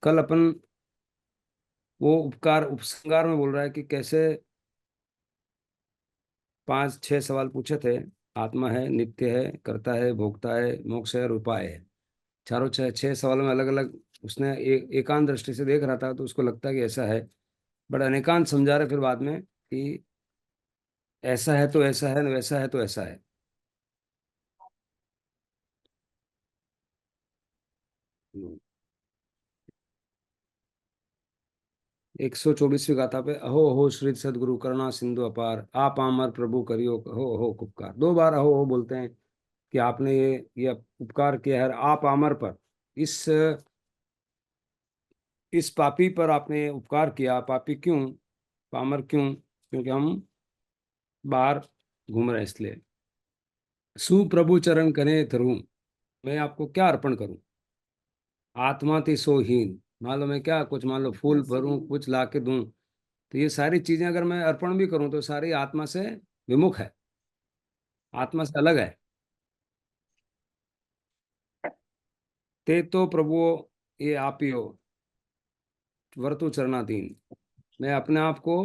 कल अपन वो उपकार उपसंहार में बोल रहा है कि कैसे 5 6 सवाल पूछे थे। आत्मा है, नित्य है, करता है, भोगता है, मोक्ष है और उपाय है। चारों 6 6 सवालों में अलग अलग उसने एकांत दृष्टि से देख रहा था, तो उसको लगता है कि ऐसा है। बट अनेकांत समझा रहे फिर बाद में कि ऐसा है तो ऐसा है, वैसा है तो ऐसा है। 124वीं गाथा पे अहो हो श्री सदगुरु करुणा सिंधु अपार आप आमर प्रभु करियो हो उपकार। 2 बार अहो हो बोलते हैं कि आपने ये उपकार किया है आप आमर पर। इस इस पापी पर आपने उपकार किया। पापी क्यों, पामर क्यों? क्योंकि हम बाहर घूम रहे हैं इसलिए। सुप्रभु चरण करें धरूं, मैं आपको क्या अर्पण करूं? आत्मा थी सोहीन। मान लो मैं क्या कुछ, मान लो फूल भरूं, कुछ ला के दूं, तो ये सारी चीजें अगर मैं अर्पण भी करूं तो सारी आत्मा से विमुख है, आत्मा से अलग है। ते तो प्रभु ये आप ही हो, वर्तु चरणाधीन। मैं अपने आप को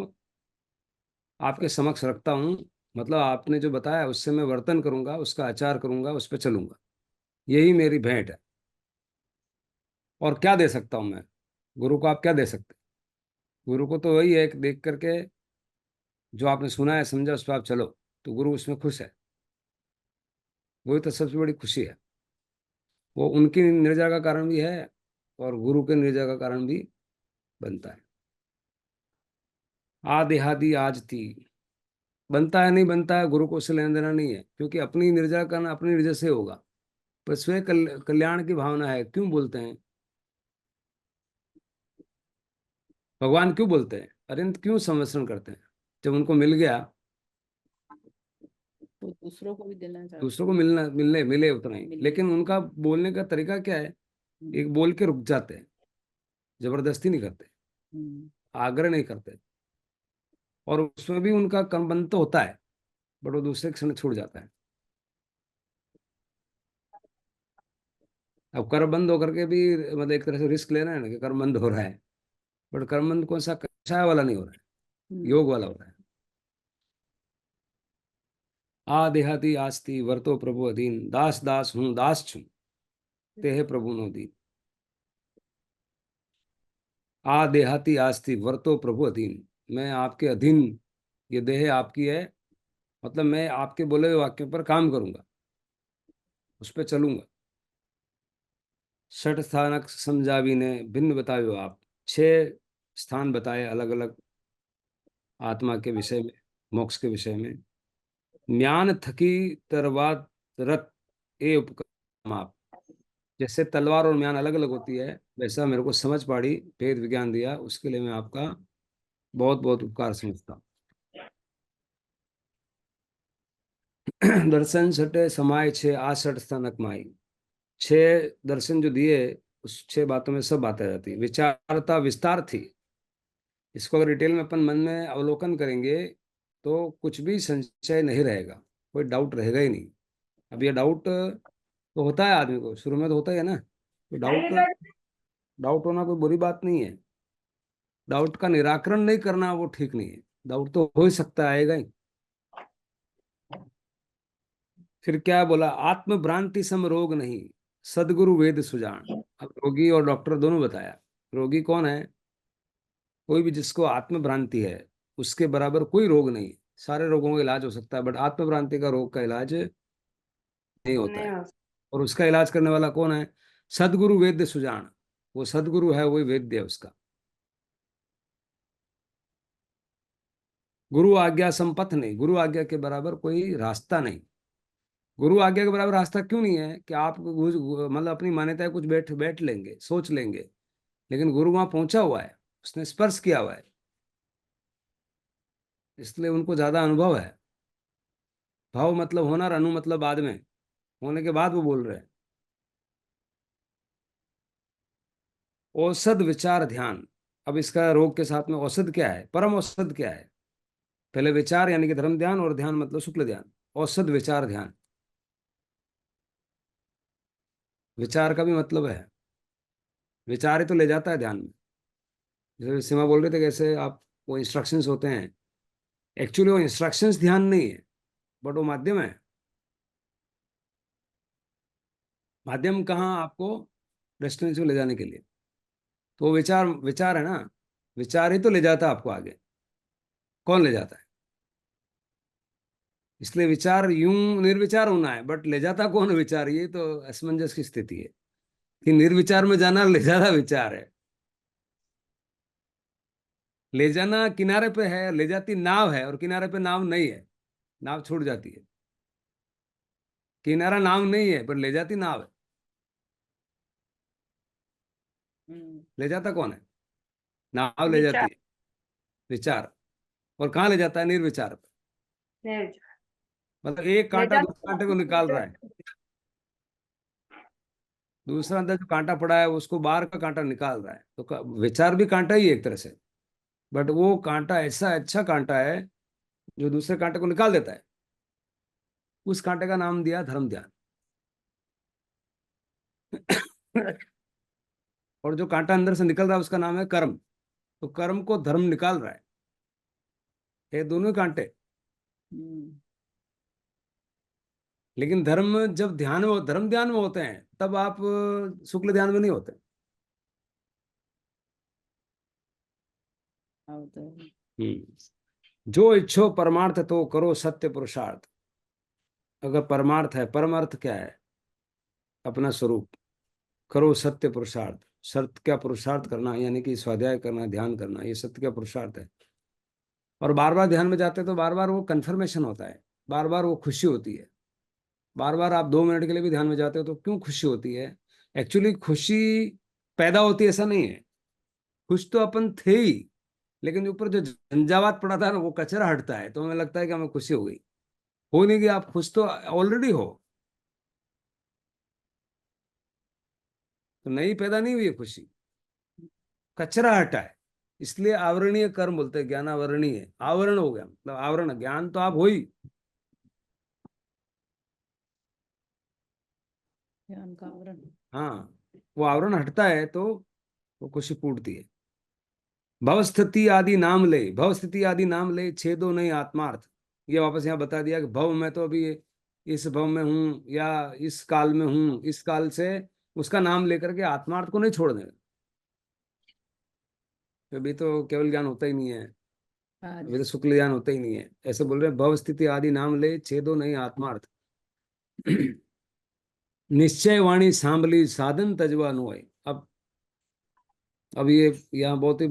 आपके समक्ष रखता हूँ। मतलब आपने जो बताया उससे मैं वर्तन करूंगा, उसका आचार करूंगा, उस पर चलूंगा। यही मेरी भेंट है। और क्या दे सकता हूँ मैं? गुरु को आप क्या दे सकते हैं? गुरु को तो वही है कि देख करके जो आपने सुना है समझा उस पर आप चलो, तो गुरु उसमें खुश है। वही तो सबसे बड़ी खुशी है। वो उनकी निर्जा का कारण भी है और गुरु के निर्जा का कारण भी बनता है। आदि आज थी। बनता है नहीं बनता है, गुरु को उससे लेना देना नहीं है, क्योंकि अपनी निर्जा करना अपनी निर्जा से होगा। पर स्वयं कल्याण की भावना है। क्यों बोलते हैं भगवान? क्यों बोलते हैं अरिंद? क्यों संवत्सरण करते हैं? जब उनको मिल गया, तो दूसरों को भी देना चाहते दूसरों हैं। को मिलना मिलने मिले उतना ही, मिले। लेकिन उनका बोलने का तरीका क्या है? हम्म। एक बोल के रुक जाते हैं, जबरदस्ती नहीं करते, हम्म। आग्रह नहीं करते। और उसमें भी उनका कर्मबंध तो होता है, बट वो दूसरे क्षण छूट जाता है। अब कर्म बंद होकर के भी मतलब एक तरह से रिस्क लेना है ना कि कर्म बंद हो रहा है, बट कर्म बंद कौन सा, कषाय वाला नहीं हो रहा है, हम्म। योग वाला हो रहा है। आ देहाती आस्ती वर्तो प्रभु अधीन, दास दास हूँ दास छू, ते है प्रभु नो दीन। आ देहाती आस्ती वर्तो प्रभु अधीन, मैं आपके अधीन, ये देह आपकी है। मतलब मैं आपके बोले हुए वाक्यों पर काम करूंगा, उस पर चलूंगा। षठ स्थानक समझावी ने भिन्न बतायो आप। 6 स्थान बताए अलग अलग, आत्मा के विषय में, मोक्ष के विषय में। म्यान थकी तरवार रत ए उपक्रम आप। जैसे तलवार और म्यान अलग अलग होती है, वैसा मेरे को समझ पाड़ी, वेद विज्ञान दिया, उसके लिए मैं आपका बहुत बहुत उपकार समझता हूँ। दर्शन छठे समाये छे आसठ स्थानक माई। 6 दर्शन जो दिए, उस 6 बातों में सब बात आ जाती है। विचारता विस्तार थी। इसको अगर डिटेल में अपन मन में अवलोकन करेंगे तो कुछ भी संशय नहीं रहेगा, कोई डाउट रहेगा ही नहीं। अब ये डाउट तो होता है आदमी को, शुरू में तो होता ही है ना। तो डाउट, डाउट होना कोई बुरी बात नहीं है। डाउट का निराकरण नहीं करना वो ठीक नहीं है। डाउट तो हो ही सकता है, आएगा ही। फिर क्या बोला? आत्म भ्रांति सम रोग नहीं, सदगुरु वेद सुजान। अब रोगी और डॉक्टर दोनों बताया। रोगी कौन है? कोई भी जिसको आत्म भ्रांति है, उसके बराबर कोई रोग नहीं है। सारे रोगों का इलाज हो सकता है, बट आत्म भ्रांति का रोग का इलाज नहीं होता नहीं है। हो और उसका इलाज करने वाला कौन है? सदगुरु वेद्य सुजान। वो सदगुरु है, वही वेद्य है उसका। गुरु आज्ञा संपथ नहीं, गुरु आज्ञा के बराबर कोई रास्ता नहीं। गुरु आज्ञा के बराबर रास्ता क्यों नहीं है कि आप मतलब अपनी मान्यताएं कुछ बैठ बैठ लेंगे, सोच लेंगे, लेकिन गुरु वहां पहुंचा हुआ है, उसने स्पर्श किया हुआ है, इसलिए उनको ज्यादा अनुभव है। भाव मतलब होना और अनु मतलब बाद में, होने के बाद वो बोल रहे हैं। औषध विचार ध्यान। अब इसका रोग के साथ में औषध क्या है, परम औषध क्या है? पहले विचार यानी कि धर्म ध्यान, और ध्यान मतलब शुक्ल ध्यान। औषध विचार ध्यान। विचार का भी मतलब है विचार ही तो ले जाता है ध्यान में। जैसे सीमा बोल रहे थे कैसे आप, वो इंस्ट्रक्शंस होते हैं, एक्चुअली वो इंस्ट्रक्शंस ध्यान नहीं है, बट वो माध्यम है। माध्यम कहाँ आपको डेस्टिनेशन ले जाने के लिए, तो वो विचार, विचार है ना, विचार ही तो ले जाता है आपको आगे। कौन ले जाता है? इसलिए विचार यूं निर्विचार होना है, बट ले जाता कौन है विचार, ये तो असमंजस की स्थिति है कि निर्विचार में जाना ले जाना विचार है। ले जाना किनारे पे है, ले जाती नाव है, और किनारे पे नाव नहीं है, नाव छूट जाती है। किनारा नाव नहीं है पर ले जाती नाव है। हम्म। ले जाता कौन है? नाव ले जाती विचार। है विचार। और कहाँ ले जाता है? निर्विचार पे। निर्विचार। मतलब एक ले कांटा दूसरे जाता कांटे को है निकाल रहा है, दूसरा अंदर जो कांटा पड़ा है उसको बाहर का कांटा निकाल रहा है, तो विचार भी कांटा ही है एक तरह से। बट वो कांटा ऐसा अच्छा कांटा है जो दूसरे कांटे को निकाल देता है। उस कांटे का नाम दिया धर्म ध्यान। और जो कांटा अंदर से निकल रहा है उसका नाम है कर्म। तो कर्म को धर्म निकाल रहा है, ये दोनों कांटे। हम्म। लेकिन धर्म जब ध्यान में, धर्म ध्यान में होते हैं, तब आप शुक्ल ध्यान में नहीं होते। हाँ, तो है। जो इच्छो परमार्थ तो करो सत्य पुरुषार्थ। अगर परमार्थ है, परम अर्थ क्या है? अपना स्वरूप। करो सत्य पुरुषार्थ। सत्य क्या पुरुषार्थ करना, यानी कि स्वाध्याय करना, ध्यान करना, ये सत्य का पुरुषार्थ है। और बार बार ध्यान में जाते तो बार बार वो कन्फर्मेशन होता है, बार बार वो खुशी होती है। बार बार आप 2 मिनट के लिए भी ध्यान में जाते हो तो क्यों खुशी होती है? एक्चुअली खुशी पैदा होती है ऐसा नहीं है। खुश तो अपन थे ही, लेकिन ऊपर जो झंझावात पड़ा था ना, वो कचरा हटता है तो हमें लगता है कि हमें खुशी हो गई। हो नहीं गई, आप खुश तो ऑलरेडी हो। तो नई पैदा नहीं हुई है खुशी, कचरा हटा है। इसलिए आवरणीय कर्म बोलते हैं, ज्ञान आवरणीय, आवरण हो गया मतलब आवरण, ज्ञान तो आप हो ही। ज्ञान का आवरण। हाँ, वो आवरण हटता है तो वो खुशी फूटती है। भव स्थिति आदि नाम ले, भव स्थिति आदि नाम ले, छेदो नहीं आत्मार्थ। ये वापस यहाँ बता दिया कि भव में तो अभी इस भव में हूँ, या इस काल में हूँ, इस काल से उसका नाम लेकर के आत्मार्थ को नहीं छोड़ने। अभी तो केवल ज्ञान होता ही नहीं है, अभी आज। तो शुक्ल ज्ञान होता ही नहीं है। ऐसे बोल रहे हैं, भव स्थिति आदि नाम ले, छेदो नहीं आत्मार्थ। निश्चय वाणी सांभली साधन तजवा नुय। अब ये यहाँ बहुत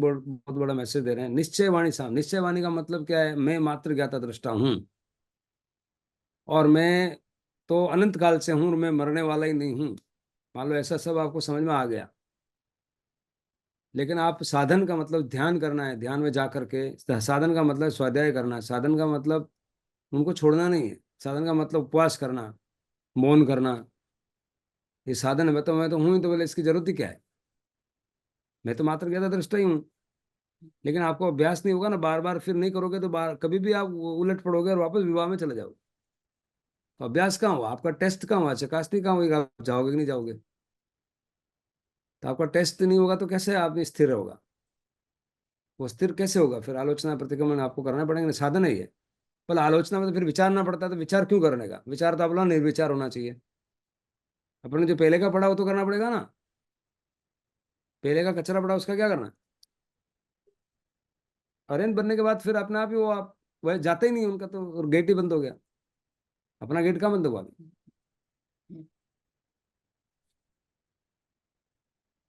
बड़ा मैसेज दे रहे हैं। निश्चय वाणी साम, निश्चय वाणी का मतलब क्या है? मैं मात्र ज्ञाता दृष्टा हूँ, और मैं तो अनंत काल से हूँ, और मैं मरने वाला ही नहीं हूँ। मान लो ऐसा सब आपको समझ में आ गया। लेकिन आप साधन का मतलब ध्यान करना है, ध्यान में जा करके, साधन का मतलब स्वाध्याय करना है, साधन का मतलब उनको छोड़ना नहीं है, साधन का मतलब उपवास करना, मौन करना। ये साधन है। मैं तो हूँ ही, तो बोले इसकी जरूरत ही क्या है? मैं तो मात्र ज्ञाता दृष्टा ही हूँ। लेकिन आपको अभ्यास नहीं होगा ना, बार बार फिर नहीं करोगे तो बार कभी भी आप उलट पड़ोगे और वापस विवाह में चले जाओगे। तो अभ्यास कहाँ हुआ आपका? टेस्ट कहाँ हुआ? चकासनी कहाँ हुई? आप जाओगे कि नहीं जाओगे? तो आपका टेस्ट नहीं होगा तो कैसे आप स्थिर होगा? वो स्थिर कैसे होगा? फिर आलोचना प्रतिक्रमण आपको करना पड़ेगा ना, साधन है ये। पहले आलोचना में तो फिर विचारना पड़ता है, तो विचार क्यों करने का? विचार तो अपना निर्विचार होना चाहिए। अपने जो पहले का पड़ा वो तो करना पड़ेगा ना। पहले का कचरा पड़ा उसका क्या करना? अरेंज बनने के बाद फिर अपने आप ही वो आप वह जाते ही नहीं, उनका तो गेट ही बंद हो गया। अपना गेट कहाँ बंद हुआ अभी?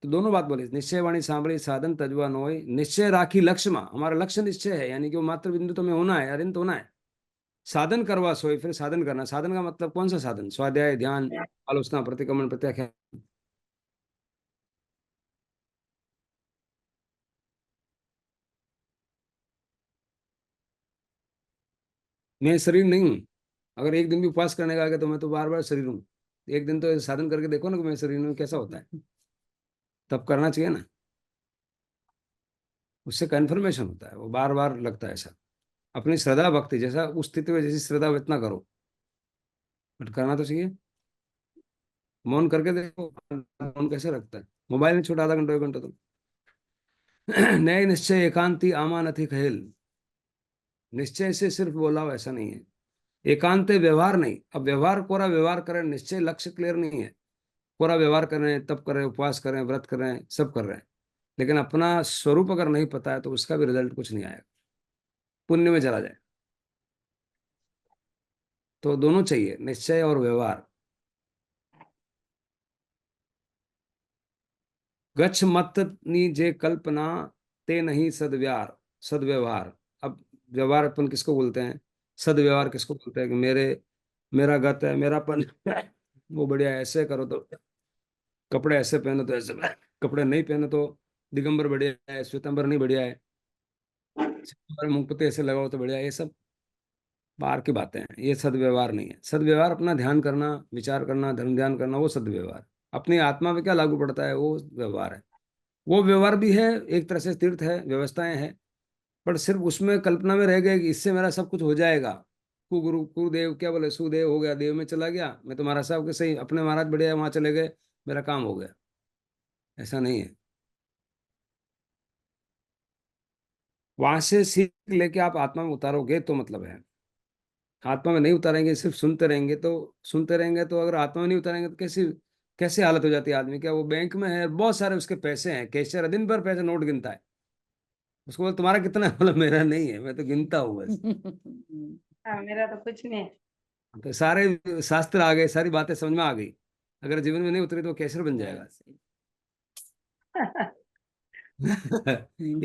तो दोनों बात बोली, निश्चय वाणी सांभળી साधन तजवा नोय। निश्चय राखी लक्ष्य में, हमारा लक्ष्य निश्चय है, यानी कि वो मात्र बिंदु तो में होना है, अरिंत होना है। साधन करवा सोई, फिर साधन करना। साधन का मतलब कौन सा साधन? स्वाध्याय, ध्यान, आलोचना, प्रतिक्रमण, प्रत्याख्यान। मैं शरीर नहीं हूँ। अगर एक दिन भी उपवास करने का आ गया तो मैं तो बार बार शरीर हूँ। एक दिन तो साधन करके देखो ना कि मैं शरीर हूँ, कैसा होता है? तब करना चाहिए ना। उससे कन्फर्मेशन होता है, वो बार बार लगता है ऐसा। अपनी श्रद्धा भक्ति जैसा, उस स्थिति में जैसी श्रद्धा हो इतना करो, बट करना तो चाहिए। मौन करके देखो, मौन कैसे लगता है। मोबाइल में छोटा आधा घंटा 1 घंटा तो नए निश्चय एकांती आमा नथी कहेल। निश्चय से सिर्फ बोला हो ऐसा नहीं है। एकांत व्यवहार नहीं। अब व्यवहार, कोरा व्यवहार करें, निश्चय लक्ष्य क्लियर नहीं है। कोरा व्यवहार कर रहे हैं, तप कर रहे हैं, उपवास कर रहे हैं, व्रत कर रहे हैं, सब कर रहे हैं, लेकिन अपना स्वरूप अगर नहीं पता है तो उसका भी रिजल्ट कुछ नहीं आएगा, पुण्य में चला जाए। तो दोनों चाहिए, निश्चय और व्यवहार। गच्छ मत जे कल्पना, ते नहीं सदव्यार सदव्यवहार। अब व्यवहार अपन किसको बोलते हैं, सदव्यवहार किसको बोलते हैं, कि मेरा गत है, मेरापन वो बढ़िया है, ऐसे करो तो, कपड़े ऐसे पहनो तो ऐसे, कपड़े नहीं पहनो तो दिगंबर बढ़िया है, श्वेतंबर नहीं बढ़िया है, सितंबर मुंगपत्ति ऐसे लगाओ तो बढ़िया है, ये सब बाहर की बातें हैं, ये सदव्यवहार नहीं है। सदव्यवहार अपना ध्यान करना, विचार करना, धर्म ध्यान करना, वो सदव्यवहार। अपनी आत्मा पे क्या लागू पड़ता है वो व्यवहार है। वो व्यवहार भी है, एक तरह से तीर्थ है, व्यवस्थाएं हैं, पर सिर्फ उसमें कल्पना में रह गए कि इससे मेरा सब कुछ हो जाएगा। कुगुरु कुरुदेव क्या बोले, सुदेव हो गया, देव में चला गया, मैं तो महाराज साहब के सही अपने महाराज बढ़िया वहां चले गए, मेरा काम हो गया। ऐसा नहीं है। वहां से सीख लेके आप आत्मा में उतारोगे तो मतलब है। आत्मा में नहीं उतारेंगे, सिर्फ सुनते रहेंगे तो अगर आत्मा में नहीं उतारेंगे तो कैसी कैसे हालत हो जाती है आदमी। क्या वो बैंक में है, बहुत सारे उसके पैसे हैं, कैशियर है, दिन भर पैसे नोट गिनता है, उसको बोले तुम्हारा कितना है, बोला मेरा नहीं है, मैं तो गिनता हूँ बस। हाँ, मेरा तो कुछ नहीं है। तो सारे शास्त्र आ गए, सारी बातें समझ में आ गई, अगर जीवन में नहीं उतरी तो वो कैशियर बन जाएगा।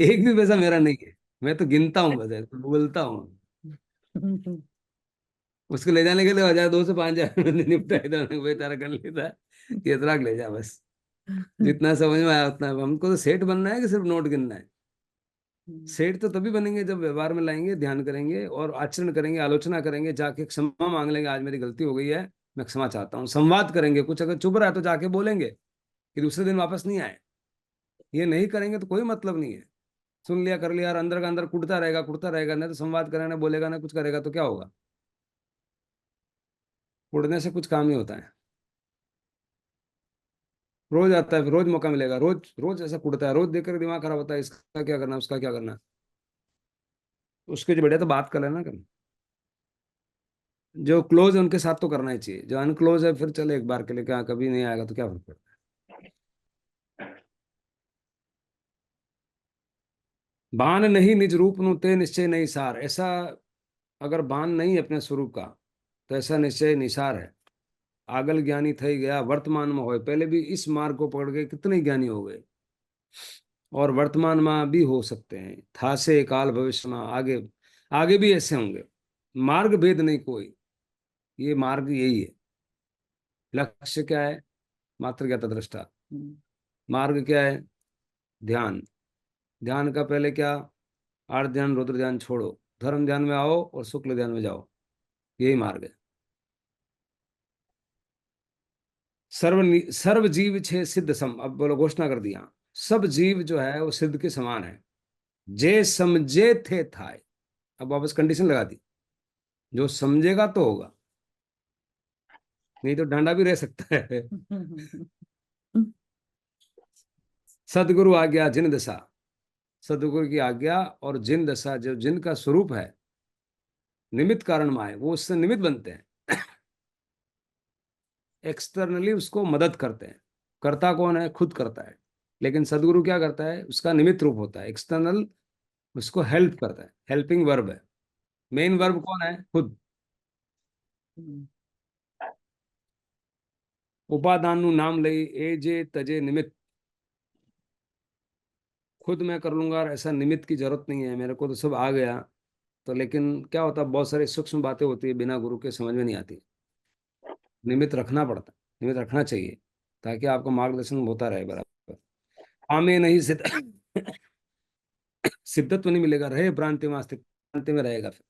एक भी पैसा मेरा नहीं है, मैं तो गिनता हूँ बस, तो बोलता हूँ। उसको ले जाने के लिए 1,000 200 5,000 में निपटाए था, भाई तारा कर लेता है, ये इतना ले जा बस, जितना समझ में आया उतना। हमको तो सेठ बनना है कि सिर्फ नोट गिनना है। सेठ तो तभी बनेंगे जब व्यवहार में लाएंगे, ध्यान करेंगे और आचरण करेंगे, आलोचना करेंगे, जाके क्षमा मांग लेंगे, आज मेरी गलती हो गई है, मैं क्षमा चाहता हूँ, संवाद करेंगे, कुछ अगर चुभ रहा है तो जाके बोलेंगे कि दूसरे दिन वापस नहीं आए। ये नहीं करेंगे तो कोई मतलब नहीं है। सुन लिया कर लिया और अंदर का अंदर कुटता रहेगा, नहीं तो संवाद करेगा, ना बोलेगा, ना कुछ करेगा, तो क्या होगा। कुटने से कुछ काम नहीं होता है। रोज आता है, रोज मौका मिलेगा, रोज रोज ऐसा कुटता है, रोज देखकर दिमाग खराब होता है, इसका क्या करना, उसका क्या करना। उसके जो बढ़िया तो बात कर लेना कर। जो क्लोज है उनके साथ तो करना ही चाहिए, जो अनक्लोज है फिर चले एक बार के लिए, क्या कभी नहीं आएगा तो क्या फर्क पड़ता है। भान नहीं निज रूप नु ते निश्चय नहीं सार। ऐसा अगर भान नहीं है अपने स्वरूप का तो ऐसा निश्चय निसार है। आगल ज्ञानी थई गया वर्तमान में होए। पहले भी इस मार्ग को पकड़ के कितने ज्ञानी हो गए, और वर्तमान में भी हो सकते हैं, था से काल भविष्य में, आगे आगे भी ऐसे होंगे। मार्ग भेद नहीं कोई, ये मार्ग यही है। लक्ष्य क्या है, मात्र ज्ञाता दृष्टा। मार्ग क्या है, ध्यान। ध्यान का पहले क्या, आर्त ध्यान रुद्र ध्यान छोड़ो, धर्म ध्यान में आओ और शुक्ल ध्यान में जाओ, यही मार्ग है। सर्व जीव छे सिद्ध सम। अब बोलो, घोषणा कर दिया, सब जीव जो है वो सिद्ध के समान है। जे समझे थे थाय। अब वापस कंडीशन लगा दी, जो समझेगा तो होगा, नहीं तो डांडा भी रह सकता है। सदगुरु आज्ञा जिन दशा। सदगुरु की आज्ञा और जिन दशा, जो जिनका स्वरूप है निमित्त कारण माए, वो उससे निमित्त बनते हैं, एक्सटर्नली उसको मदद करते हैं। करता कौन है, खुद करता है, लेकिन सदगुरु क्या करता है, उसका निमित्त रूप होता है, एक्सटर्नल उसको हेल्प करता है, हेल्पिंग वर्ब है। मेन वर्ब कौन है, खुद। उपादान नु नाम लई ए जे तजे निमित्त। खुद मैं कर लूंगा और ऐसा निमित्त की जरूरत नहीं है, मेरे को तो सब आ गया। तो लेकिन क्या होता है, बहुत सारी सूक्ष्म बातें होती है बिना गुरु के समझ में नहीं आती। निमित्त रखना पड़ता है, निमित्त रखना चाहिए, ताकि आपका मार्गदर्शन होता रहे बराबर। आमे नहीं सिद्ध सिद्धत्व नहीं मिलेगा, रहे भ्रांति में अस्तित्व, भ्रांति में रहेगा फिर।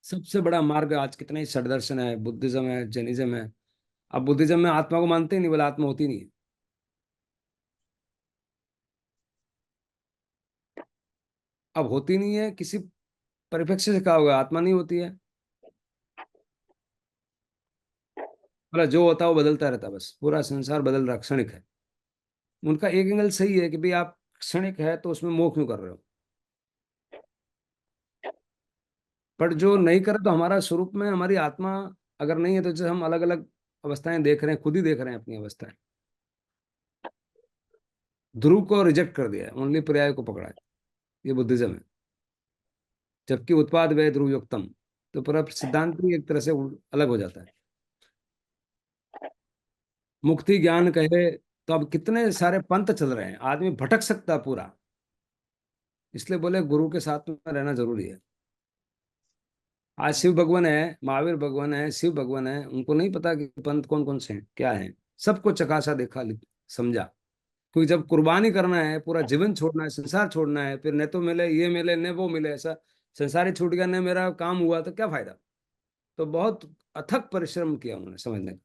सबसे बड़ा मार्ग आज कितने ही षड्दर्शन है, बुद्धिज्म है, जैनिज्म है। अब बुद्धिज्म में आत्मा को मानते ही नहीं, बोले आत्मा होती नहीं है। अब होती नहीं है, किसी परिप्रेक्ष्य से कहा होगा आत्मा नहीं होती है। मतलब जो होता है वो बदलता रहता है, बस पूरा संसार बदल रहा, क्षणिक है। उनका एक एंगल सही है कि भाई आप क्षणिक है तो उसमें मोह क्यों कर रहे हो। पर जो नहीं करे तो हमारा स्वरूप में हमारी आत्मा अगर नहीं है तो जैसे हम अलग अलग अवस्थाएं देख रहे हैं, खुद ही देख रहे हैं अपनी अवस्थाएं। ध्रुव को रिजेक्ट कर दिया है, ओनली पर्याय को पकड़ा है। ये बुद्धिज्म है। जबकि उत्पाद व्यय ध्रुव युक्तम, तो पूरा सिद्धांत ही एक तरह से अलग हो जाता है। मुक्ति ज्ञान कहे तो अब कितने सारे पंथ चल रहे हैं, आदमी भटक सकता है पूरा। इसलिए बोले गुरु के साथ में रहना जरूरी है। आज शिव भगवान है, महावीर भगवान है, शिव भगवान है, उनको नहीं पता कि पंथ कौन कौन से हैं, क्या है। सबको चकासा देखा, समझा। क्योंकि जब कुर्बानी करना है, पूरा जीवन छोड़ना है, संसार छोड़ना है, फिर न तो मिले ये मिले न वो मिले, ऐसा संसार ही छूट गया, न मेरा काम हुआ, तो क्या फायदा। तो बहुत अथक परिश्रम किया उन्होंने समझने का।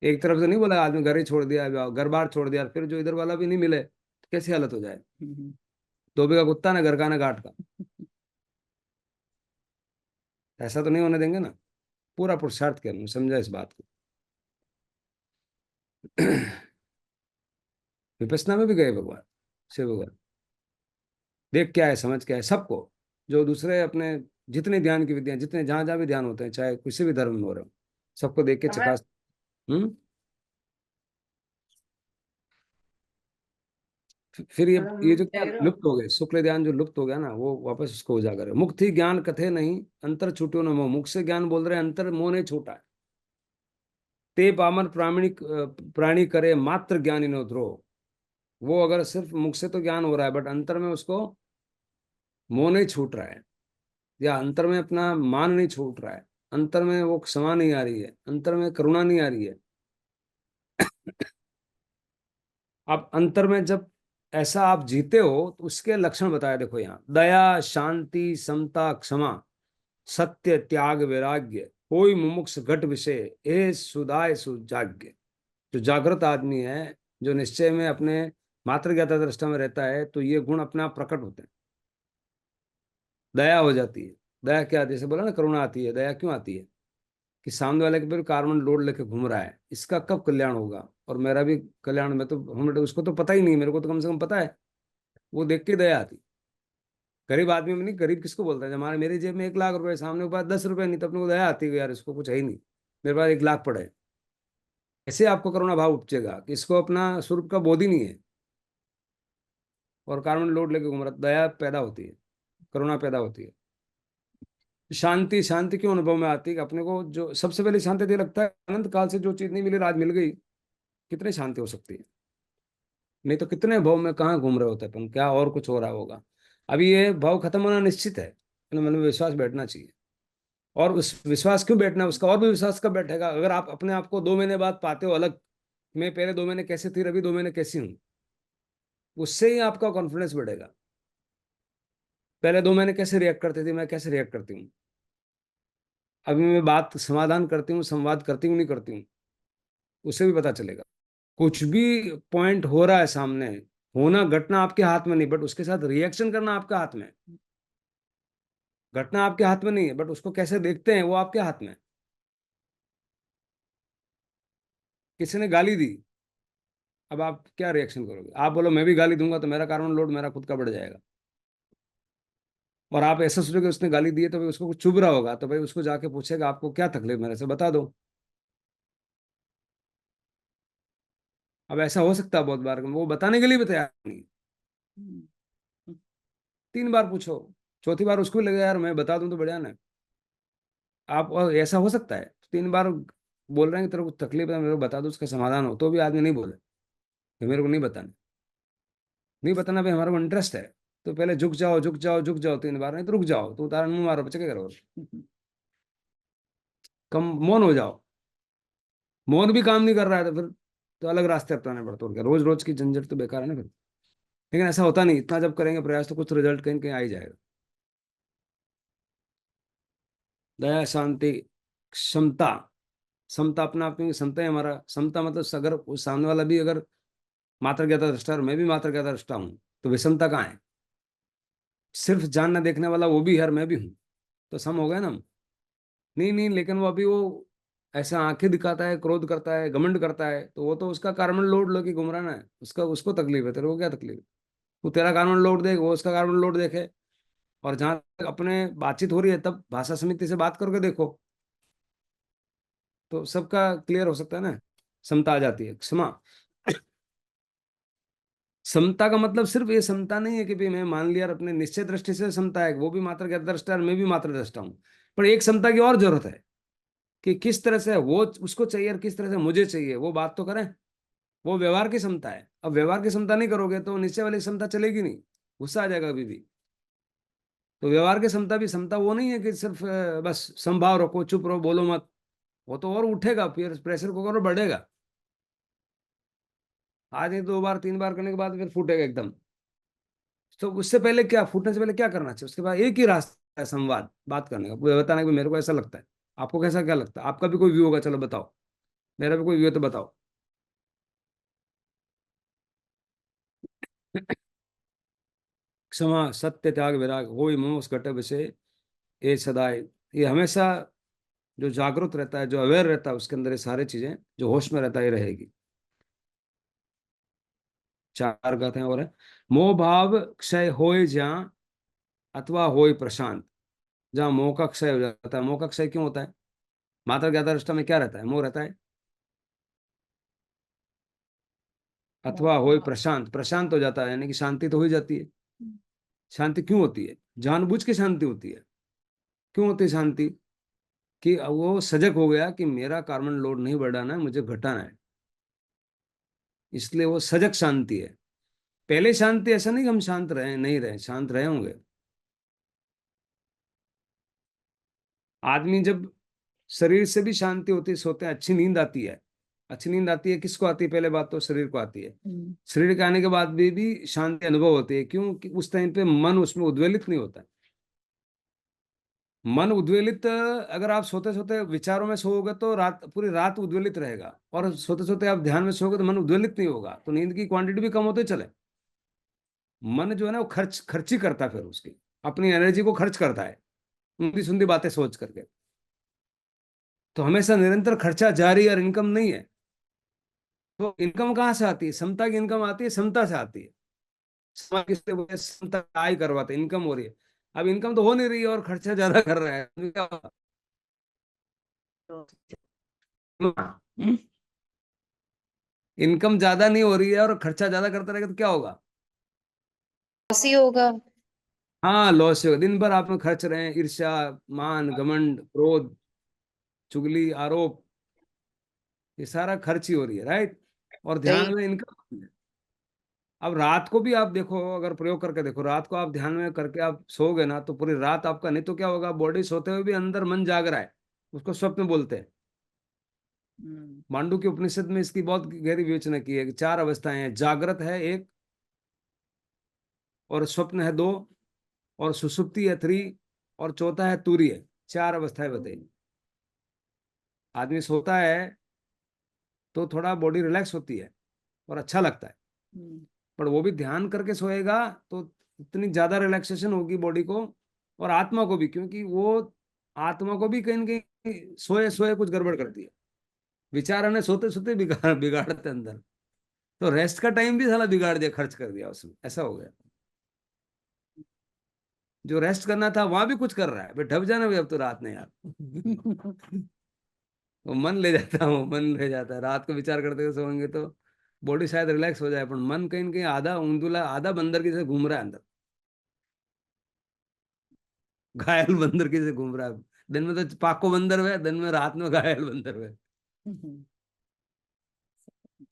एक तरफ से नहीं बोला आदमी घर ही छोड़ दिया, घर बार छोड़ दिया, फिर जो इधर वाला भी नहीं मिले तो कैसी हालत हो जाए। धोबी का कुत्ता ना घर का ना घाट का। ऐसा तो नहीं होने देंगे ना। पूरा पुरुषार्थ किया उन्होंने, समझा इस बात को। विपස්සना में भी गए भगवान, शिव भगवान। देख क्या है, समझ क्या है सबको। जो दूसरे अपने जितने ध्यान की विधियां, जितने जहां जहां भी ध्यान होते हैं, चाहे किसी भी धर्म में हो रहे हो, सबको देख के हमारे चकास। हम्म। फिर ये जो क्या कह रहे हो। लुप्त हो गए, शुक्ल ध्यान जो लुप्त हो गया ना, वो वापस उसको उजागर है। मुक्ति ज्ञान कथे नहीं, अंतर छूटो न मोह। मुख से ज्ञान बोल रहे हैं, अंतर मोह नहीं छूटा है। ते पामर प्राणिक प्राणी करे मात्र ज्ञानी नो ध्रुव। वो अगर सिर्फ मुख से तो ज्ञान हो रहा है, बट अंतर में उसको मोह नहीं छूट रहा है, या अंतर में अपना मान नहीं छूट रहा है, अंतर में वो क्षमा नहीं आ रही है, अंतर में करुणा नहीं आ रही है। अब अंतर में जब ऐसा आप जीते हो तो उसके लक्षण बताया देखो यहाँ, दया शांति समता क्षमा सत्य त्याग वैराग्य कोई मुमुक्ष घट विषय ए सुदाय सुजाग्य। जो जागृत आदमी है, जो निश्चय में अपने मात्र ज्ञाता दृष्टा में रहता है, तो ये गुण अपने आप प्रकट होते हैं। दया हो जाती है। दया क्या, जैसे बोला ना करुणा आती है, दया क्यों आती है कि सामने वाले के पे कार्बन लोड लेके घूम रहा है, इसका कब कल्याण होगा और मेरा भी कल्याण। मैं तो हम उसको तो पता ही नहीं, मेरे को तो कम से कम पता है। वो देख के दया आती। गरीब आदमी में नहीं, गरीब किसको बोलता है, जब हमारे मेरे जेब में 1 लाख रुपए, सामने के पास 10 रुपए नहीं, तो अपने को दया आती है यार इसको कुछ है ही नहीं, मेरे पास 1 लाख पड़े। ऐसे आपको करुणा भाव उपजेगा कि इसको अपना स्वरूप का बोध ही नहीं है और कार्बन लोड लेके घूम रहा, दया पैदा होती है, करुणा पैदा होती है। शांति, शांति क्यों अनुभव में आती है कि अपने को जो सबसे पहले शांति तो लगता है, अनंत काल से जो चीज नहीं मिली आज मिल गई, कितनी शांति हो सकती है। नहीं तो कितने भाव में कहाँ घूम रहे होते अपन, क्या और कुछ हो रहा होगा। अभी ये भाव खत्म होना निश्चित है, अपने मन में विश्वास बैठना चाहिए। और उस विश्वास क्यों बैठना है, उसका और भी विश्वास कब बैठेगा, अगर आप अपने आप को 2 महीने बाद पाते हो अलग। मैं पहले 2 महीने कैसे थी, अभी 2 महीने कैसी हूँ, उससे ही आपका कॉन्फिडेंस बढ़ेगा। पहले 2 महीने कैसे रिएक्ट करती थी, मैं कैसे रिएक्ट करती हूँ, अभी मैं बात समाधान करती हूँ, संवाद करती हूँ नहीं करती हूँ, उससे भी पता चलेगा। कुछ भी पॉइंट हो रहा है सामने, होना घटना आपके हाथ में नहीं, बट उसके साथ रिएक्शन करना आपके हाथ में है। घटना आपके हाथ में नहीं है, बट उसको कैसे देखते हैं वो आपके हाथ में है। किसी ने गाली दी, अब आप क्या रिएक्शन करोगे, आप बोलो मैं भी गाली दूंगा तो मेरा कार्बन लोड मेरा खुद का बढ़ जाएगा। और आप ऐसा सोचोगे उसने गाली दी है तो भाई उसको कुछ चुभ रहा होगा, तो भाई उसको जाके पूछेगा आपको क्या तकलीफ, मेरे से बता दो। अब ऐसा हो सकता है बहुत बार, वो बताने के लिए भी तैयार नहीं। 3 बार पूछो, चौथी बार उसको भी लगेगा यार मैं बता दूं तो बढ़िया ना। आप, और ऐसा हो सकता है 3 बार बोल रहे हैं कि तेरे को तकलीफ है, मेरे को बता दो उसका समाधान हो, तो भी आदमी नहीं बोले कि मेरे को नहीं बताना। नहीं बताना भाई, हमारा इंटरेस्ट है। तो पहले झुक जाओ झुक जाओ झुक जाओ 3 बार, नहीं तो रुक जाओ, तो उदाहरण मुंह मारो, बच्चे क्या करो। कम मौन हो जाओ। मौन भी काम नहीं कर रहा है तो फिर तो अलग रास्ते अपनाने पड़ते हैं, रोज रोज की झंझट तो बेकार है ना फिर। लेकिन ऐसा होता नहीं, इतना जब करेंगे प्रयास तो कुछ रिजल्ट कहीं कहीं आ ही जाएगा। दया शांति क्षमता, समता अपना आप में समता है हमारा। समता मतलब अगर उस सामने वाला भी अगर मात्र ज्ञाता दृष्टा और मैं भी मात्र ज्ञाता दृष्टा हूँ, तो विषमता कहाँ है। सिर्फ जानना देखने वाला वो भी है और मैं भी हूँ, तो सम हो गए ना हम। नहीं नहीं, लेकिन वो अभी वो ऐसा आंखें दिखाता है, क्रोध करता है, घमंड करता है, तो वो तो उसका कार्बन लोड लेके घूम रहा है ना, उसका उसको तकलीफ है, तेरे को क्या तकलीफ है? तू तेरा कार्बन लोड देख, वो उसका कार्बन लोड देखे। और जहां तक अपने बातचीत हो रही है तब भाषा समिति से बात करके देखो, तो सबका क्लियर हो सकता है ना। समता आ जाती है, क्षमा। समता का मतलब सिर्फ ये समता नहीं है कि भाई मैं मान लिया और अपने निश्चय दृष्टि से समता है, वो भी मात्र ज्ञात दृष्टा है और मैं भी मात्र दृष्टा हूँ। पर एक समता की और जरूरत है कि किस तरह से वो उसको चाहिए और किस तरह से मुझे चाहिए, वो बात तो करें। वो व्यवहार की क्षमता है। अब व्यवहार की क्षमता नहीं करोगे तो निश्चय वाली क्षमता चलेगी नहीं, गुस्सा आ जाएगा अभी भी। तो व्यवहार की क्षमता भी क्षमता वो नहीं है कि सिर्फ बस संभाव रखो, चुप रहो, बोलो मत। वो तो और उठेगा, फिर प्रेशर कुकर बढ़ेगा। आज नहीं, दो बार तीन बार करने के बाद फिर फूटेगा एकदम। तो उससे पहले क्या, फूटने से पहले क्या करना चाहिए? उसके बाद एक ही रास्ता है, संवाद, बात करने का, पूरा बताना कि मेरे को ऐसा लगता है, आपको कैसा क्या लगता है, आपका भी कोई व्यू होगा, चलो बताओ। मेरा भी कोई व्यू है तो बताओ। क्षमा, सत्य, त्याग, विराग, हो मोह घटे विषय, ये सदाए। ये हमेशा जो जागरूक रहता है, जो अवेयर रहता है, उसके अंदर ये सारी चीजें, जो होश में रहता है, ये रहेगी। चार गाते हैं और है। मोह भाव क्षय होए जहाँ, अथवा होए प्रशांत। जहाँ मोह का क्षय हो जाता है, मोह का क्षय क्यों होता है? माता ज्ञाता अष्टम में क्या रहता है? मोह रहता है। अथवा होए प्रशांत, प्रशांत हो जाता है, यानी कि शांति तो हो ही जाती है। शांति क्यों होती है? जानबूझ के शांति होती है। क्यों होती है शांति? कि वो सजग हो गया कि मेरा कार्बन लोड नहीं बढ़ाना है, मुझे घटाना है। इसलिए वो सजग शांति है। पहले शांति ऐसा नहीं कि हम शांत रहे, नहीं रहे, शांत रहे होंगे। आदमी जब शरीर से भी शांति होती है, सोते हैं, अच्छी नींद आती है। अच्छी नींद आती है, किसको आती है? पहले बात तो शरीर को आती है। शरीर के आने के बाद भी शांति अनुभव होती है, क्यों? कि उस टाइम पे मन उसमें उद्वेलित नहीं होता है। मन उद्वेलित, अगर आप सोते सोते विचारों में सोओगे तो रात, पूरी रात उद्वेलित रहेगा, और सोते सोते आप ध्यान में सोओगे तो मन उद्वेलित नहीं होगा, तो नींद की क्वांटिटी भी कम होते चले। मन जो है ना, वो खर्ची करता है, फिर उसकी अपनी एनर्जी को खर्च करता है ऊंधी सुंदी बातें सोच करके। तो हमेशा निरंतर खर्चा जारी और इनकम नहीं है। तो इनकम कहाँ से आती है? समता की इनकम आती है, समता से आती है। समाज किससे बोले? समता आय करवाते, इनकम हो रही है। अब इनकम तो हो नहीं रही है और खर्चा ज्यादा कर रहा है, तो क्या होगा? इनकम ज्यादा नहीं हो रही है और खर्चा ज्यादा करता रहेगा तो क्या होगा? लॉस ही होगा। हाँ, लॉस होगा। दिन भर आप में खर्च रहे हैं, ईर्ष्या, मान, घमंड, क्रोध, चुगली, आरोप, ये सारा खर्च ही हो रही है, राइट? और सही। ध्यान में इनकम। अब रात को भी आप देखो, अगर प्रयोग करके देखो, रात को आप ध्यान में करके आप सोओगे ना, तो पूरी रात आपका, नहीं तो क्या होगा, बॉडी सोते हुए भी अंदर मन जाग रहा है। उसको स्वप्न बोलते हैं। मांडू के उपनिषद में इसकी बहुत गहरी विवेचना की है कि चार अवस्थाएं हैं। जागृत है एक, और स्वप्न है दो, और सुषुप्ति है थ्री, और चौथा है तुरीय। चार अवस्थाएं बताई। आदमी सोता है तो थोड़ा बॉडी रिलैक्स होती है और अच्छा लगता है। पर वो भी ध्यान करके सोएगा तो इतनी ज्यादा रिलैक्सेशन होगी बॉडी को और आत्मा को भी, क्योंकि वो आत्मा को भी कहीं ना कहीं सोए सोए कुछ गड़बड़ करती है। विचार ने सोते सोते बिगाड़ते अंदर। तो रेस्ट का टाइम भी साला बिगाड़ दिया, खर्च कर दिया उसमें, ऐसा हो गया। जो रेस्ट करना था वहां भी कुछ कर रहा है, भाई ढब जाना भाई अब तो रात ने यार। वो मन ले जाता हूँ, मन ले जाता है, रात को विचार करते हुए सोएंगे तो बॉडी शायद रिलैक्स हो जाए, पर मन कहीं न कहीं आधा ऊंधुला, आधा बंदर की जैसे घूम रहा है अंदर। घायल बंदर की जैसे घूम रहा है। दिन में तो पाको बंदर हुए, दिन में, रात में घायल बंदर हुए।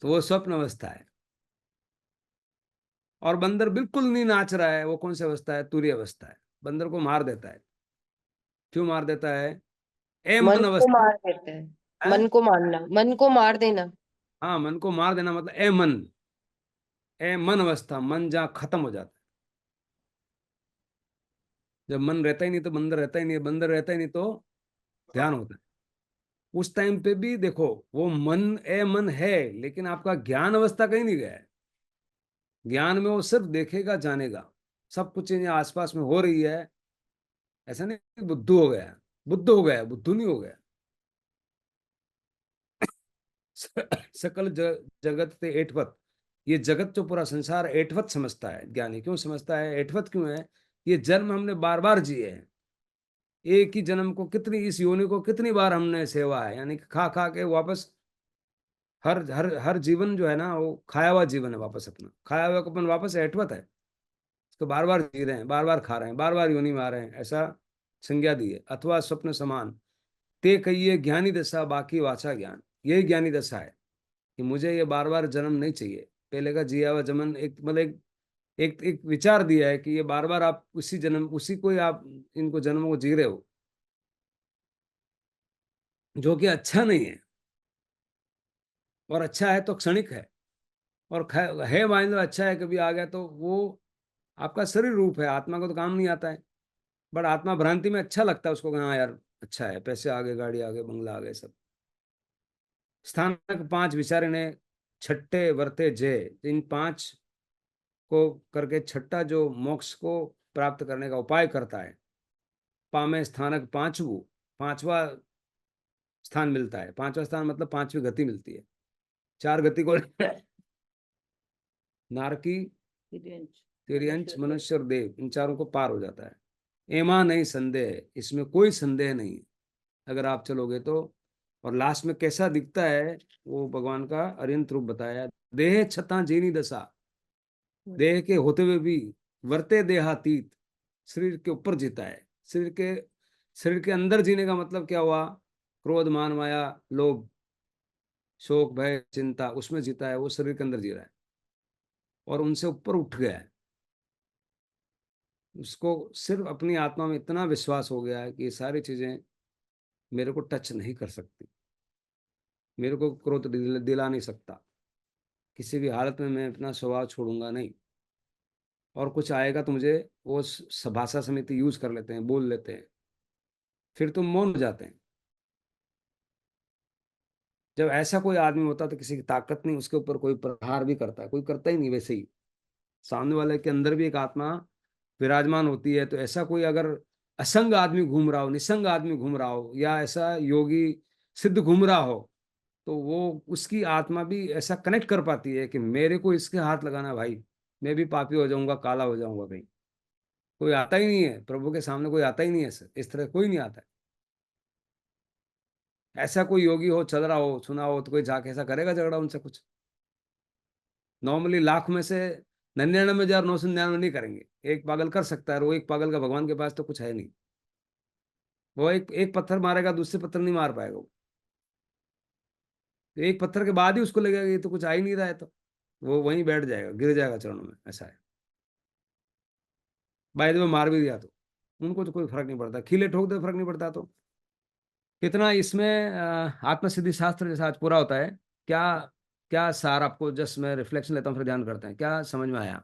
तो वो स्वप्न अवस्था है। और बंदर बिल्कुल नहीं नाच रहा है, वो कौन सी अवस्था है? तुरी अवस्था है। बंदर को मार देता है। क्यों मार देता है? ए मन मन को अवस्था मार देते हैं। है। मन को मारना, मन को मार देना। हाँ, मन को मार देना मतलब ए मन। ए मन अवस्था, मन जहाँ खत्म हो जाता है। जब मन रहता ही नहीं तो बंदर रहता ही नहीं, बंदर रहता ही नहीं तो ध्यान होता है। उस टाइम पे भी देखो, वो मन, ए मन है, लेकिन आपका ज्ञान अवस्था कहीं नहीं गया है। ज्ञान में वो सिर्फ देखेगा, जानेगा। सब कुछ चीजें आसपास में हो रही है, ऐसा नहीं कि बुद्धू हो गया है। बुद्ध हो गया, बुद्धू नहीं हो गया। सकल जगत ते एठवत, ये जगत जो पूरा संसार एठवत समझता है। ज्ञानी क्यों समझता है, एठवत क्यों है? ये जन्म हमने बार बार जिए हैं। एक ही जन्म को कितनी, इस योनि को कितनी बार हमने सेवा है, यानी कि खा खा के वापस, हर हर हर जीवन जो है ना वो खाया हुआ जीवन है, वापस अपना खाया हुआ को अपन वापस एठवत है। इसको बार बार जी रहे हैं, बार बार खा रहे हैं, बार बार योनि में आ रहे हैं, ऐसा संज्ञा दी है। अथवा स्वप्न समान, ते कहिए ज्ञानी दशा, बाकी वाचा ज्ञान, यही ज्ञानी दशा है कि मुझे ये बार बार जन्म नहीं चाहिए। पहले का जिया हुआ जन्म एक मतलब एक विचार दिया है कि ये बार बार आप उसी जन्म, उसी को ही आप इनको जन्मों को जी रहे हो, जो कि अच्छा नहीं है। और अच्छा है तो क्षणिक है, और है मान लो अच्छा है, कभी आ गया तो वो आपका शरीर रूप है, आत्मा को तो काम नहीं आता है। बट आत्मा भ्रांति में अच्छा लगता है उसको कि हाँ यार अच्छा है, पैसे आ गए, गाड़ी आ गए, बंगला आ गए सब। स्थानक पांच विचारे ने, छठे वर्ते जय, इन पांच को करके छठा जो मोक्ष को प्राप्त करने का उपाय करता है। पामे स्थानक पांचवू, पांचवा स्थान मिलता है। पांचवा स्थान मतलब पांचवी गति मिलती है। चार गति को नारकी, तिर्यंच, मनुष्य और देव, इन चारों को पार हो जाता है। एमा नहीं संदेह, इसमें कोई संदेह नहीं है अगर आप चलोगे तो। और लास्ट में कैसा दिखता है वो भगवान का अरियंत रूप बताया। देह छता जीनी दशा, देह के होते हुए भी वर्ते देहातीत, शरीर के ऊपर जीता है। शरीर के अंदर जीने का मतलब क्या हुआ? क्रोध, मान, माया, लोभ, शोक, भय, चिंता, उसमें जीता है, वो शरीर के अंदर जी रहा है और उनसे ऊपर उठ गया है। उसको सिर्फ अपनी आत्मा में इतना विश्वास हो गया है कि ये सारी चीजें मेरे को टच नहीं कर सकती, मेरे को क्रोध दिला नहीं सकता, किसी भी हालत में मैं अपना स्वभाव छोड़ूंगा नहीं। और कुछ आएगा तो मुझे वो भाषा समिति यूज कर लेते हैं, बोल लेते हैं, फिर तुम मौन हो जाते हैं। जब ऐसा कोई आदमी होता तो किसी की ताकत नहीं उसके ऊपर कोई प्रहार भी करता है, कोई करता ही नहीं। वैसे ही सामने वाले के अंदर भी एक आत्मा विराजमान होती है। तो ऐसा कोई अगर असंग आदमी घूम रहा हो, निसंग आदमी घूम रहा हो, या ऐसा योगी सिद्ध घूम रहा हो, तो वो उसकी आत्मा भी ऐसा कनेक्ट कर पाती है कि मेरे को इसके हाथ लगाना भाई, मैं भी पापी हो जाऊंगा, काला हो जाऊंगा कहीं। कोई आता ही नहीं है प्रभु के सामने, कोई आता ही नहीं है सर, इस तरह कोई नहीं आता है। ऐसा कोई योगी हो, चल रहा हो, सुना हो, तो कोई जाके ऐसा करेगा झगड़ा उनसे कुछ? नॉर्मली लाख में से 99,999 नहीं करेंगे। एक पागल कर सकता है, और वो एक पागल का भगवान के पास तो कुछ है नहीं। वो एक एक पत्थर मारेगा, दूसरे पत्थर नहीं मार पाएगा वो। तो एक पत्थर के बाद ही उसको लगेगा ये तो कुछ आ ही नहीं रहा है, तो वो वहीं बैठ जाएगा, गिर जाएगा चरणों में, ऐसा है। बाय द वे मार भी दिया तो उनको तो कोई फर्क नहीं पड़ता, खीले ठोक दे फर्क नहीं पड़ता। तो कितना इसमें आत्मसिद्धि शास्त्र जैसा आज पूरा होता है। क्या क्या सार आपको, जस्ट मैं रिफ्लेक्शन लेता हूँ फिर ध्यान करते हैं, क्या समझ में आया?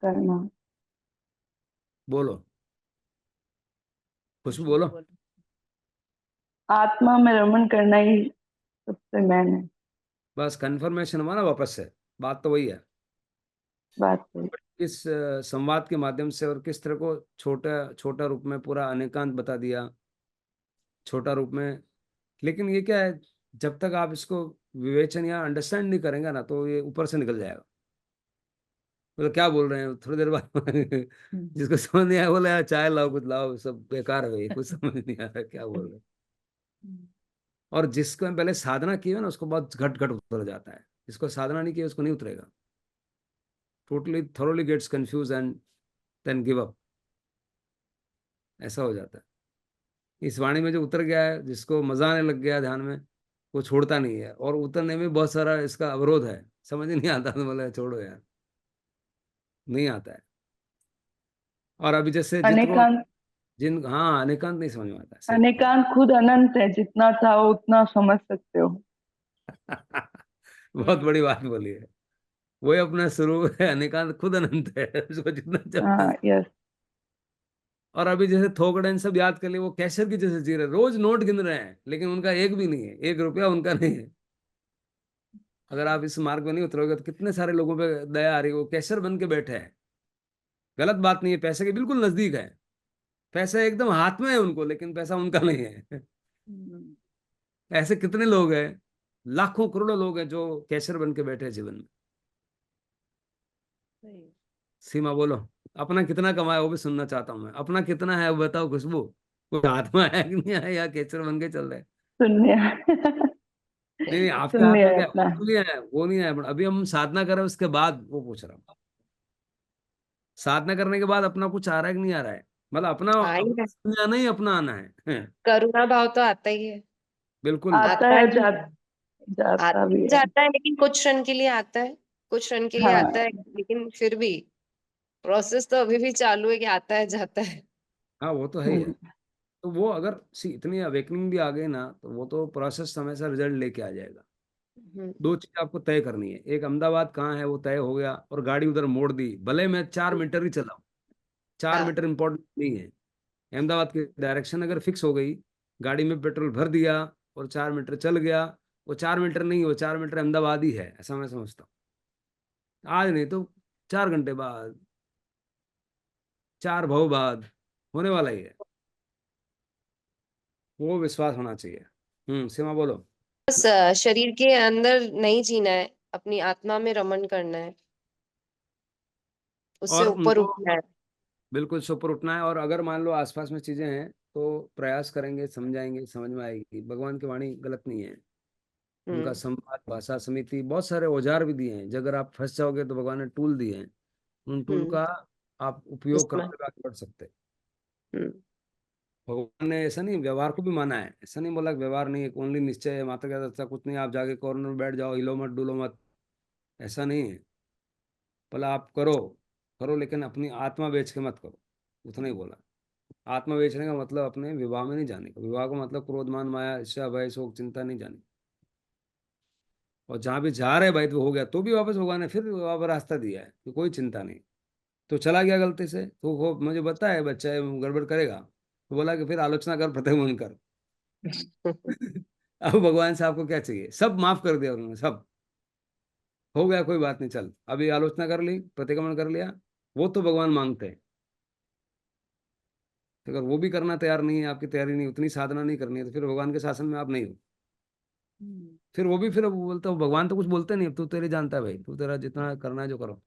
करना। बोलो, खुशबू बोलो। आत्मा में रमन करना ही सबसे मैन है। बस कंफर्मेशन हुआ ना वापस से, बात तो वही है। बात है। इस संवाद के माध्यम से, और किस तरह को छोटा छोटा रूप में पूरा अनेकांत बता दिया, छोटा रूप में। लेकिन ये क्या है, जब तक आप इसको विवेचन या अंडरस्टैंड नहीं करेंगे ना, तो ये ऊपर से निकल जाएगा। मतलब क्या बोल रहे हैं थोड़ी देर बाद जिसको समझ नहीं आया बोला यार चाय लाओ, कुछ लाओ, सब बेकार है भाई, कुछ समझ नहीं आ रहा क्या बोल रहे हैं। और जिसको हम पहले साधना की है ना, उसको बहुत घट घट उतर जाता है। जिसको साधना नहीं की उसको नहीं उतरेगा। Totally thoroughly gets confuse and then give up, ऐसा हो जाता है। इस वाणी में जो उतर गया है, जिसको मजा आने लग गया ध्यान में, वो छोड़ता नहीं है। और उतरने में बहुत सारा इसका अवरोध है, समझ ही नहीं आता, तो बोला छोड़ो यार, नहीं आता है। और अभी जैसे जिनको अनेकांत। जिन, हाँ, अनेकांत नहीं समझ में आता है, सही। अनेकांत खुद अनंत है, जितना चाहो उतना समझ सकते हो। बहुत बड़ी बात बोली है। वही अपना स्वरूप है, अनेकांत खुद अनंत है, उसको जितना चाहो। हाँ, यस। और अभी जैसे थोकड़े सब याद कर लिए, वो कैशियर की जैसे जी रहे, रोज नोट गिन रहे हैं, लेकिन उनका एक भी नहीं है, 1 रुपया उनका नहीं है। अगर आप इस मार्ग में नहीं उतरोगे तो कितने सारे लोगों पे दया आ रही है, वो कैशियर बन के बैठे हैं, गलत बात नहीं है, पैसे के बिल्कुल नजदीक है, पैसा एकदम हाथ में है उनको, लेकिन पैसा उनका नहीं है। हम्म, ऐसे कितने लोग हैं, लाखों करोड़ों लोग हैं जो कैशियर बन के बैठे हैं जीवन में। सही। सीमा बोलो, अपना कितना कमाया वो भी सुनना चाहता हूँ मैं, अपना कितना है वो बताओ खुशबू, कुछ हाथ में है कि नहीं है, या कैशियर बन के चल रहे हैं? शून्य। नहीं नहीं, आपके हाथ शून्य में है क्या है? अपना। वो नहीं है, वो नहीं है, अभी हम साधना करें उसके बाद वो पूछ रहा हूँ। साधना करने के बाद अपना कुछ आ रहा है कि नहीं आ रहा है? मतलब अपना आ ही रहा है। अपना आना ही अपना आना है, करुणा भाव तो आता ही है। बिल्कुल। आता आता है, ही जाता आता भी है। जाता है, लेकिन कुछ क्षण के लिए आता है, कुछ क्षण के लिए आता हाँ। है, लेकिन फिर भी प्रोसेस तो अभी भी चालू है कि आता है जाता है। हाँ वो तो है ही है। हम्म, तो वो अगर इतनी अवेकनिंग भी आ गई ना, तो वो तो प्रोसेस समय से रिजल्ट लेके आ जाएगा। हम्म। दो चीज आपको तय करनी है, एक अहमदाबाद कहाँ है वो तय हो गया, और गाड़ी उधर मोड़ दी, भले मैं 4 मीटर ही चलाऊं, चार हाँ। मीटर इंपॉर्टेंट नहीं है। अहमदाबाद की डायरेक्शन अगर फिक्स हो गई, गाड़ी में पेट्रोल भर दिया और 4 मीटर चल गया, वो 4 मीटर नहीं, वो 4 मीटर अहमदाबाद ही है, ऐसा मैं समझता हूँ। आज नहीं तो 4 घंटे बाद, 4 भव बाद होने वाला ही है। वो विश्वास होना चाहिए। सीमा बोलो। बस शरीर के अंदर नहीं जीना है, अपनी आत्मा में रमन करना है, उससे और ऊपर उनको उठना है। बिल्कुल सुपर उठना है, और अगर मान लो आसपास में चीजें हैं तो प्रयास करेंगे, समझाएंगे, समझ में आएगी, भगवान की वाणी गलत नहीं है। उनका हम्म। संवाद, भाषा समिति, बहुत सारे औजार भी दिए हैं, जो अगर आप फंस जाओगे तो भगवान ने टूल दिए हैं, उन टूल हम्म। का आप उपयोग इसमें। करते हुए आगे बढ़ सकते हैं। हम्म। भगवान ने ऐसा नहीं, व्यवहार को भी माना है, ऐसा नहीं बोला कि व्यवहार नहीं है, ओनली निश्चय है, माता कहता अच्छा कुछ नहीं, आप जाके कॉर्नर में बैठ जाओ, हिलो मत डुलो मत, ऐसा नहीं है। बोला आप करो, करो लेकिन अपनी आत्मा बेच के मत करो, उतना ही बोला। आत्मा बेचने का मतलब अपने विवाह में नहीं जाने का, विवाह का मतलब क्रोध मान माया ईर्ष्या भय शोक चिंता नहीं जाने। और जहां भी जा रहे भाई तो हो गया, तो भी वापस भगवान ने फिर वापस रास्ता दिया है कि कोई चिंता नहीं। तो चला गया गलती से तो मुझे पता है बच्चा है, गड़बड़ करेगा, तो बोला कि फिर आलोचना कर, प्रतिगमन कर। अब भगवान से आपको क्या चाहिए, सब माफ कर दिया उन्होंने, सब हो गया, कोई बात नहीं, चल अभी आलोचना कर ली, प्रतिगमन कर लिया, वो तो भगवान मांगते हैं। तो अगर वो भी करना तैयार नहीं है, आपकी तैयारी नहीं, उतनी साधना नहीं करनी है, तो फिर भगवान के शासन में आप नहीं हो। फिर वो भी, फिर वो बोलता हूँ, भगवान तो कुछ बोलते नहीं, अब तू तेरे जानता है भाई, तू तेरा जितना करना है जो करो।